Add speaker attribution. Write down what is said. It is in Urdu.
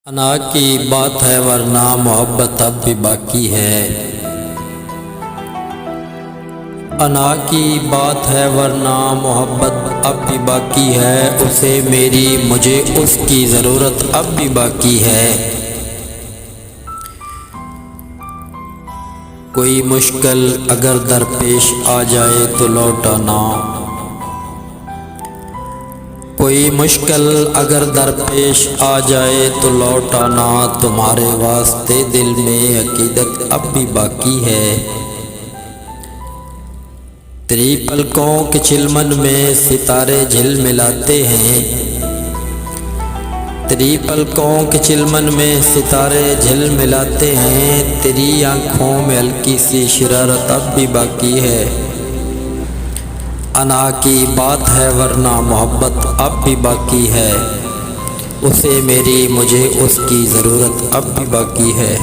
Speaker 1: انا کی بات ہے ورنہ محبت اب بھی باقی ہے۔ انا کی بات ہے ورنہ محبت اب بھی باقی ہے، اسے میری مجھے اس کی ضرورت اب بھی باقی ہے۔ کوئی مشکل اگر درپیش آ جائے تو لوٹانا، کوئی مشکل اگر درپیش آ جائے تو لوٹانا، تمہارے واسطے دل میں عقیدت اب بھی باقی ہے۔ تیری پلکوں کے چلمن میں ستارے جھلملاتے ہیں، تیری پلکوں کے چلمن میں ستارے جھلملاتے ہیں، تیری آنکھوں میں ہلکی سی شرارت اب بھی باقی ہے۔ انا کی بات ہے ورنہ محبت اب بھی باقی ہے، اسے میری مجھے اس کی ضرورت اب بھی باقی ہے۔